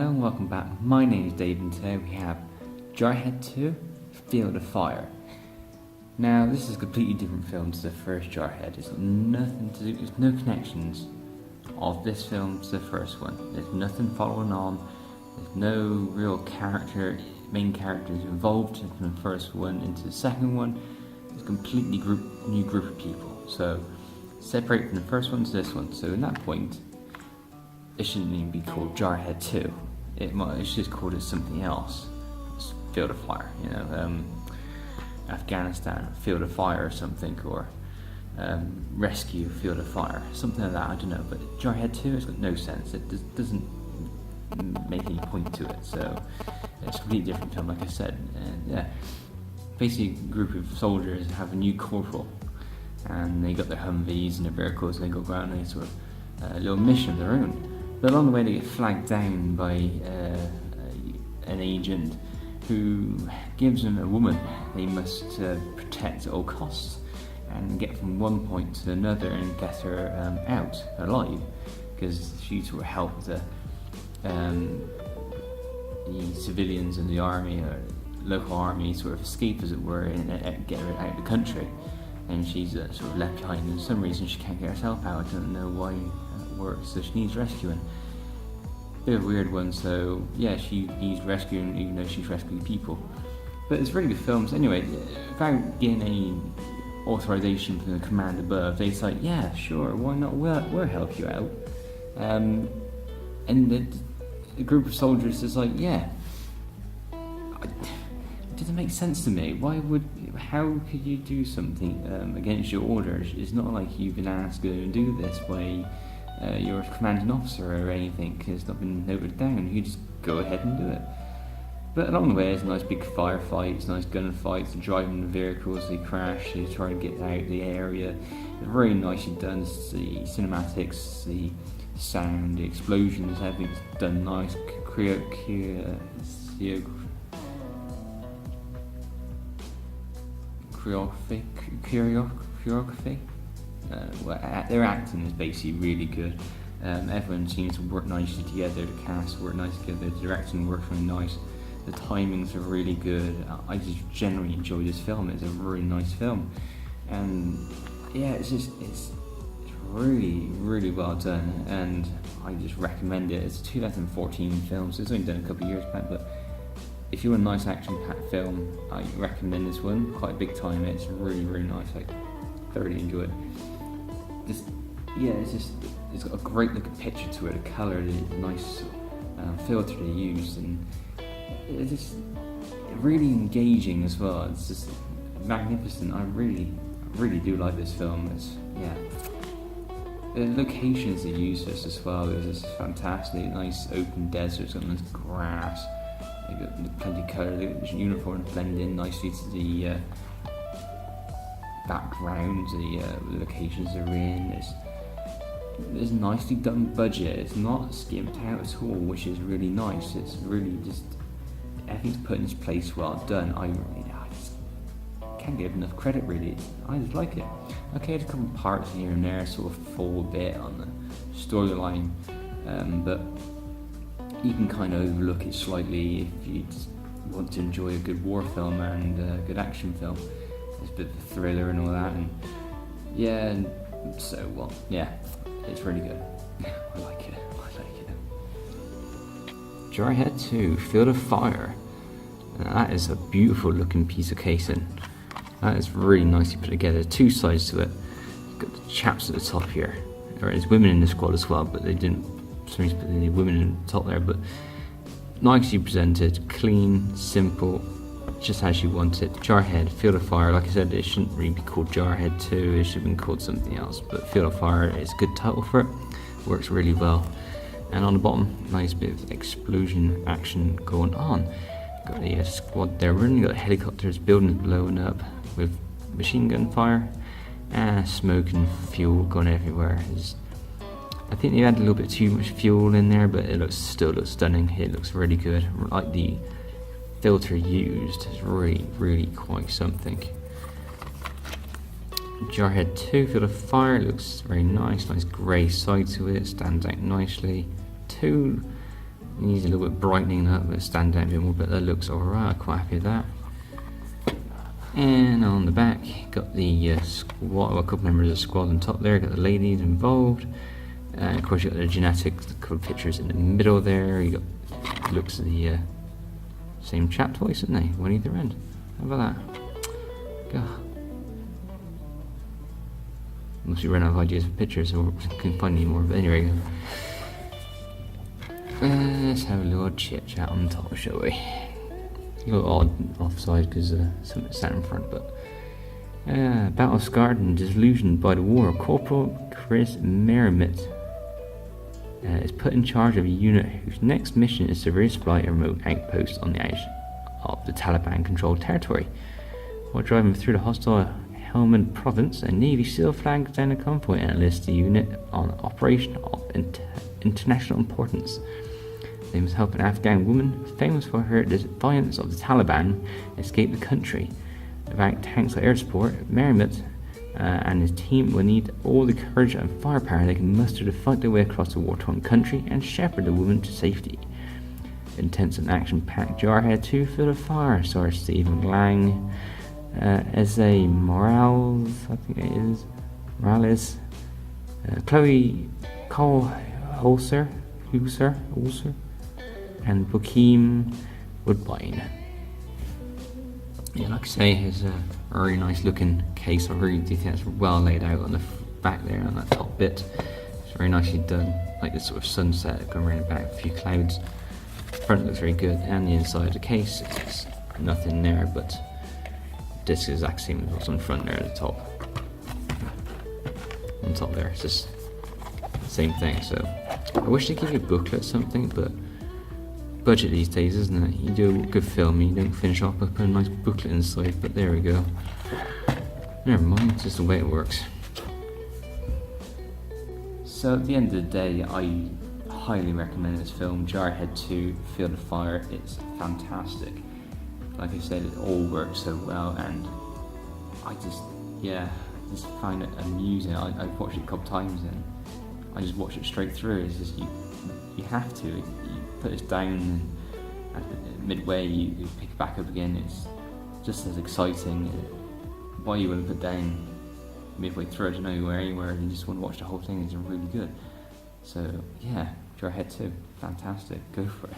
Hello and welcome back. My name is Dave and today we have Jarhead 2, Field of Fire. Now this is a completely different film to the first Jarhead. There's nothing to do, there's no connections of this film to the first one. There's nothing following on, there's no real main characters involved from the first one into the second one. It's a completely new group of people. So separate from the first one to this one. So in that point, it shouldn't even be called Jarhead 2. It's just called it something else. It's Field of Fire, Afghanistan, Field of Fire or something, or Rescue, Field of Fire, something like that, I don't know. But Jarhead 2 has got no sense. It doesn't make any point to it. So it's a completely different film, like I said. And basically a group of soldiers have a new corporal, and they got their Humvees and their vehicles, and they go around and they sort of a little mission of their own. But along the way they get flagged down by an agent who gives them a woman they must protect at all costs and get from one point to another and get her out alive, because she sort of helped the civilians and the army or local army sort of escape, as it were, and get her out of the country. And she's sort of left behind, and for some reason she can't get herself out. I don't know why it works, so she needs rescuing. Bit of a weird one, so yeah, she needs rescuing even though she's rescuing people. But it's really good films. Anyway, without getting any authorization from the command above, they say, yeah, sure, why not, we'll help you out. And the group of soldiers is like, yeah. It doesn't make sense to me. How could you do something against your orders? It's not like you've been asked to go and do this by your commanding officer or anything. It's not been noted down. You just go ahead and do it. But along the way, there's nice big firefights, nice gunfights, driving the vehicles, they crash, they try to get out of the area. It's very nicely done. The cinematics, the sound, the explosions, everything's done nice. Choreography. Their acting is basically really good. Everyone seems to work nicely together. The cast work nicely together. The direction works really nice. The timings are really good. I just generally enjoy this film. It's a really nice film, and yeah, it's really, really well done. And I just recommend it. It's a 2014 film, so it's only done a couple of years back, but if you want a nice action-packed film, I recommend this one. Quite big time. It's really, really nice. I thoroughly enjoy it. It's got a great looking picture to it. The colour, the nice filter they used, and it's just really engaging as well. It's just magnificent. I really do like this film. The locations they use this as well is just fantastic. Nice open deserts, got nice grass. They got plenty of colour. The uniforms blend in nicely to the background, the locations they're in. There's a nicely done budget. It's not skimped out at all, which is really nice. It's really just everything's put in its place, well done. I just can't give enough credit, really. I just like it. Okay, there's a couple of parts here and there sort of fall a bit on the storyline, but you can kind of overlook it slightly if you just want to enjoy a good war film and a good action film. There's a bit of a thriller and all that, and it's really good. I like it. Jarhead 2, Field of Fire. Now, that is a beautiful looking piece of casing. That is really nicely put together. Two sides to it. You've got the chaps at the top here. There's women in the squad as well, but they didn't put any women in the top there. But nicely presented, clean, simple, just as you want it. Jarhead, Field of Fire. Like I said, it shouldn't really be called Jarhead 2. It should have been called something else. But Field of Fire is a good title for it. Works really well. And on the bottom, nice bit of explosion action going on. Got a squad there running. Got helicopters, buildings blowing up with machine gun fire, and smoke and fuel going everywhere. I think they had a little bit too much fuel in there, but it still looks stunning. It looks really good. Like the filter used is really, really quite something. Jarhead 2, Field of Fire, looks very nice grey side to it, stands out nicely. Two It needs a little bit brightening up, but stand out a bit more, but that looks alright. I'm quite happy with that. And on the back, got the squad, well, a couple members of the squad on top there, got the ladies involved. And of course you got the genetics, a couple of pictures in the middle there. You got looks of the same chap twice, isn't they? One either end. How about that? God. Must be running out of ideas for pictures, so I couldn't find any more, but anyway. Let's have a little chit chat on top, shall we? A little odd offside because something sat in front, but battle scarred and disillusioned by the war, Corporal Chris Merrimet is put in charge of a unit whose next mission is to resupply a remote outpost on the edge of the Taliban-controlled territory. While driving through the hostile Helmand province, a Navy SEAL flags down a convoy and enlists the unit on an operation of international importance. They must help an Afghan woman, famous for her defiance of the Taliban, escape the country. Without tanks or air support, Merrimet and his team will need all the courage and firepower they can muster to fight their way across the war-torn country and shepherd the woman to safety. Intense and action-packed Jarhead 2 Field of Fire stars Stephen Lang as a Morales, I think it is, Morales, Chloe Cole Holzer, and Bokeem Woodbine. Yeah, like I say, it's a very nice looking case. I really do think it's well laid out on the back there, on that top bit. It's very nicely done, like this sort of sunset going around the back, a few clouds. The front looks very good, and the inside of the case, it's nothing there, but the disc is exact same as what's on the front there at the top. On top there, it's just the same thing. So I wish they'd give you a booklet or something, but budget these days, isn't it? You do a good film and you don't finish off by putting a nice booklet inside, but there we go. Never mind, it's just the way it works. So at the end of the day, I highly recommend this film, Jarhead 2 Field of Fire. It's fantastic. Like I said, it all works so well, and I just find it amusing. I've watched it a couple times and I just watch it straight through. It's just, you have to. You put this down and at midway you pick it back up again. It's just as exciting. Why you wouldn't put down midway through, I don't know, where you just want to watch the whole thing. It's really good. So yeah, Jarhead 2, fantastic, go for it.